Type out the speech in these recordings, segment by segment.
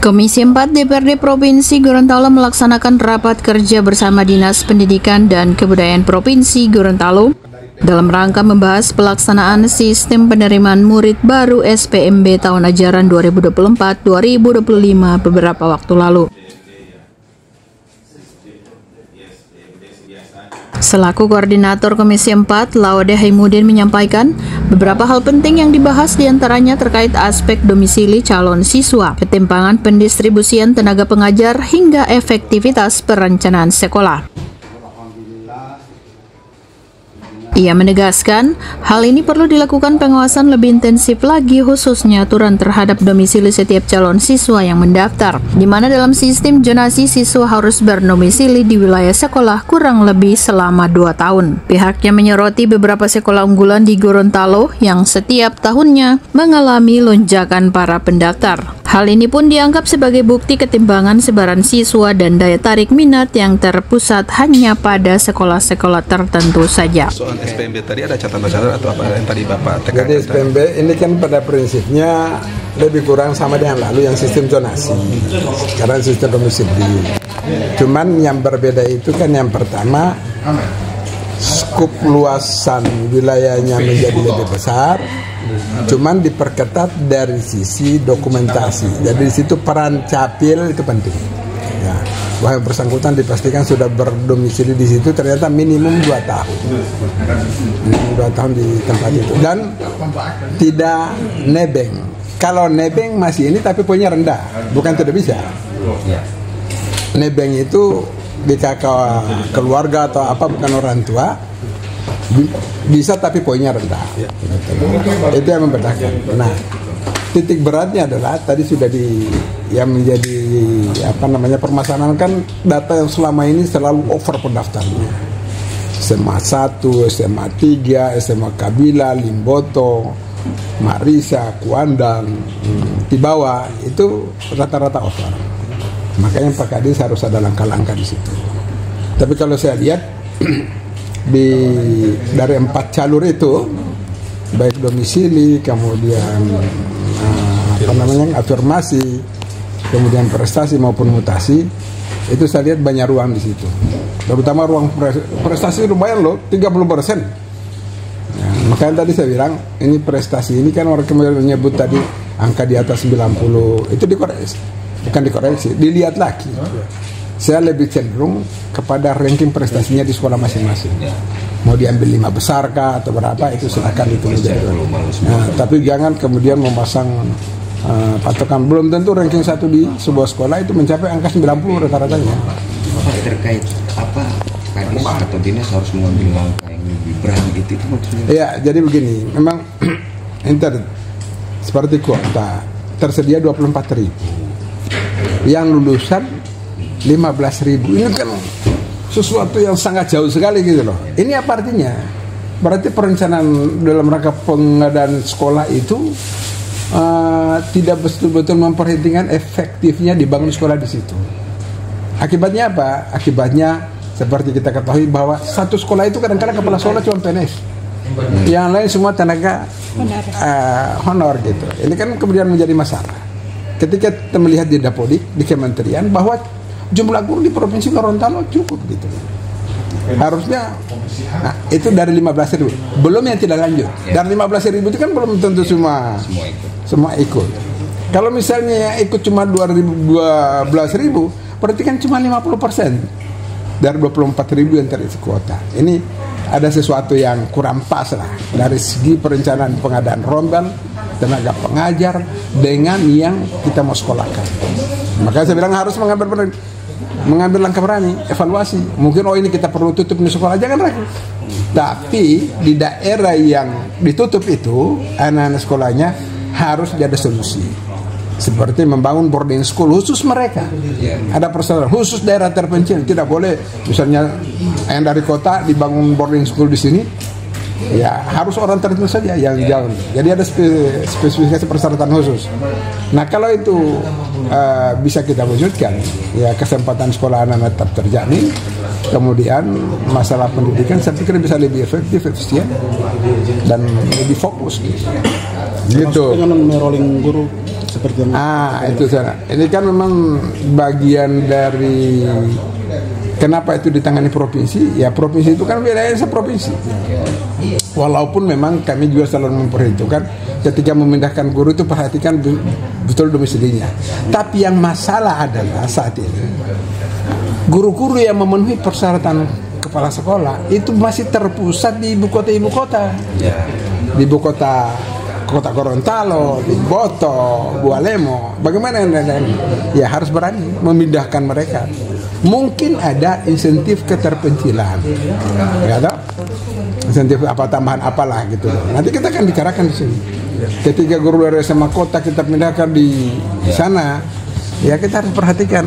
Komisi 4 DPRD Provinsi Gorontalo melaksanakan rapat kerja bersama Dinas Pendidikan dan Kebudayaan Provinsi Gorontalo dalam rangka membahas pelaksanaan sistem penerimaan murid baru SPMB tahun ajaran 2024-2025 beberapa waktu lalu. Selaku Koordinator Komisi 4, Laude Haimudin menyampaikan beberapa hal penting yang dibahas diantaranya terkait aspek domisili calon siswa, ketimpangan pendistribusian tenaga pengajar, hingga efektivitas perencanaan sekolah. Ia menegaskan, hal ini perlu dilakukan pengawasan lebih intensif lagi khususnya aturan terhadap domisili setiap calon siswa yang mendaftar, di mana dalam sistem zonasi siswa harus berdomisili di wilayah sekolah kurang lebih selama 2 tahun. Pihaknya menyoroti beberapa sekolah unggulan di Gorontalo yang setiap tahunnya mengalami lonjakan para pendaftar. Hal ini pun dianggap sebagai bukti ketimbangan sebaran siswa dan daya tarik minat yang terpusat hanya pada sekolah-sekolah tertentu saja. Soal SPMB tadi ada catatan-catatan atau apa yang tadi Bapak tekankan? Jadi SPMB ini kan pada prinsipnya lebih kurang sama dengan lalu yang sistem zonasi, sekarang sistem domisili. Cuman yang berbeda itu kan yang pertama, skup luasan wilayahnya menjadi lebih besar, cuman diperketat dari sisi dokumentasi. Jadi di situ peran capil itu penting. Ya, bahwa yang bersangkutan dipastikan sudah berdomisili di situ ternyata minimum 2 tahun. Minimum 2 tahun di tempat itu dan tidak nebeng. Kalau nebeng masih ini tapi poinnya rendah, bukan tidak bisa. Nebeng itu jika keluarga atau apa bukan orang tua bisa tapi poinnya rendah. Itu yang membedakan. Nah, titik beratnya adalah tadi sudah yang menjadi permasalahan kan data yang selama ini selalu over pendaftarnya. SMA 1, SMA 3, SMA Kabila, Limboto, Marisa, Kuandang, Tibawa itu rata-rata over. Makanya Pak Kadis harus ada langkah-langkah di situ. Tapi kalau saya lihat dari 4 jalur itu, baik domisili, kemudian afirmasi, kemudian prestasi maupun mutasi, itu saya lihat banyak ruang di situ. Terutama ruang prestasi lumayan loh, 30%. Ya, makanya tadi saya bilang, ini prestasi ini kan orang kemudian menyebut tadi angka di atas 90, itu dikoreksi. Bukan dikoreksi, dilihat lagi. Saya lebih cenderung kepada ranking prestasinya di sekolah masing-masing. Mau diambil 5 besar kah atau berapa itu silakan itu menjadi. Nah, tapi jangan kemudian memasang patokan. Belum tentu ranking 1 di sebuah sekolah itu mencapai angka 90 rata-ratanya. Terkait apa Kadis atau dinas harus mengambil langkah yang lebih berani itu maksudnya? Ya, jadi begini, memang seperti kuota tersedia 24.000. Yang lulusan 15.000. Ini kan sesuatu yang sangat jauh sekali gitu loh. Ini apa artinya? Berarti perencanaan dalam rangka pengadaan sekolah itu tidak betul-betul memperhitungkan efektifnya dibangun sekolah di situ. Akibatnya apa? Akibatnya seperti kita ketahui bahwa satu sekolah itu kadang-kadang kepala sekolah cuma PNS. Yang lain semua tenaga honor gitu. Ini kan kemudian menjadi masalah. Ketika kita melihat di Dapodik, di kementerian bahwa jumlah guru di Provinsi Gorontalo cukup gitu. Harusnya itu dari 15.000. Belum yang tidak lanjut. Dari 15.000 itu kan belum tentu semua ikut. Kalau misalnya yang ikut cuma 12.000, berarti kan cuma 50% dari 24.000 yang terisi kuota. Ini ada sesuatu yang kurang pas lah dari segi perencanaan pengadaan rombel, tenaga pengajar dengan yang kita mau sekolahkan. Makanya saya bilang harus mengambil langkah berani, evaluasi. Mungkin ini kita perlu tutup di sekolah, jangan ragu. Tapi di daerah yang ditutup itu anak-anak sekolahnya harus ada solusi. Seperti membangun boarding school khusus mereka. Ada persoalan khusus daerah terpencil, tidak boleh misalnya yang dari kota dibangun boarding school di sini. Ya harus orang tertentu saja yang jauh. Jadi ada spesifikasi persyaratan khusus. Nah kalau itu bisa kita wujudkan, ya kesempatan sekolah anak-anak tetap terjamin. Kemudian masalah pendidikan saya pikir bisa lebih efektif, efisien dan lebih fokus. Gitu. Dengan merolling guru seperti yang itu sana. Ini kan memang bagian dari kenapa itu ditangani provinsi. Ya provinsi itu kan wilayah seprovinsi. Walaupun memang kami juga selalu memperhitungkan ketika memindahkan guru itu perhatikan betul domisilinya. Tapi yang masalah adalah saat ini guru-guru yang memenuhi persyaratan kepala sekolah itu masih terpusat di ibu kota. Di ibu kota Gorontalo, di Boto, Bualemo. Bagaimana ya harus berani memindahkan mereka. Mungkin ada insentif keterpencilan, ya toh? Insentif apa tambahan apalah gitu. Nanti kita akan bicarakan di sini. Ketika guru dari SMA kota kita pindahkan di sana, ya kita harus perhatikan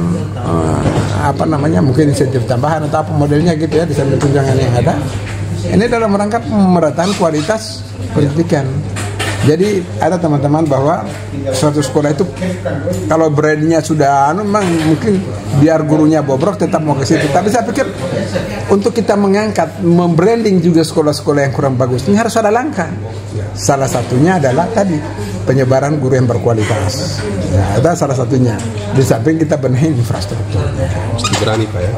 mungkin insentif tambahan atau apa modelnya gitu ya di samping tunjangan yang ada. Ini dalam rangka pemerataan kualitas pendidikan. Jadi ada teman-teman bahwa suatu sekolah itu kalau brandnya sudah memang mungkin biar gurunya bobrok tetap mau ke situ. Tapi saya pikir untuk kita mengangkat, membranding juga sekolah-sekolah yang kurang bagus ini harus ada langkah. Salah satunya adalah tadi penyebaran guru yang berkualitas. Ya, itu salah satunya. Di samping kita benahi infrastruktur. Mesti berani Pak ya.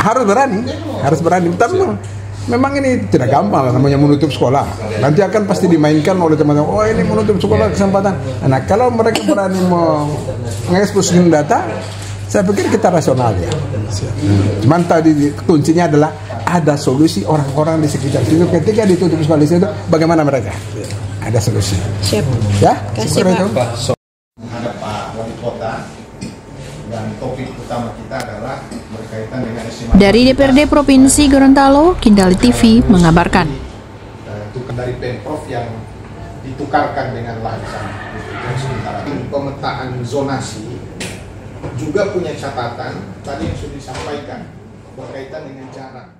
Harus berani. Tapi memang ini tidak gampang namanya menutup sekolah. Nanti akan pasti dimainkan oleh teman-teman. Oh ini menutup sekolah kesempatan. Nah kalau mereka berani mengekspos data, saya pikir kita rasional ya. Cuman tadi kuncinya adalah ada solusi orang-orang di sekitar situ ketika ditutup sekolah di situ. Bagaimana mereka? Ada solusi. Siap. Ya. Kasih Pak. ada Pak Wali Kota, dan topik utama kita adalah berkaitan dengan SMA. Dari DPRD Provinsi Gorontalo, Kindali TV mengabarkan. Itu dari Pemprov yang ditukarkan dengan lahan sana. Sementara pemetaan zonasi juga punya catatan tadi yang sudah disampaikan berkaitan dengan jarak.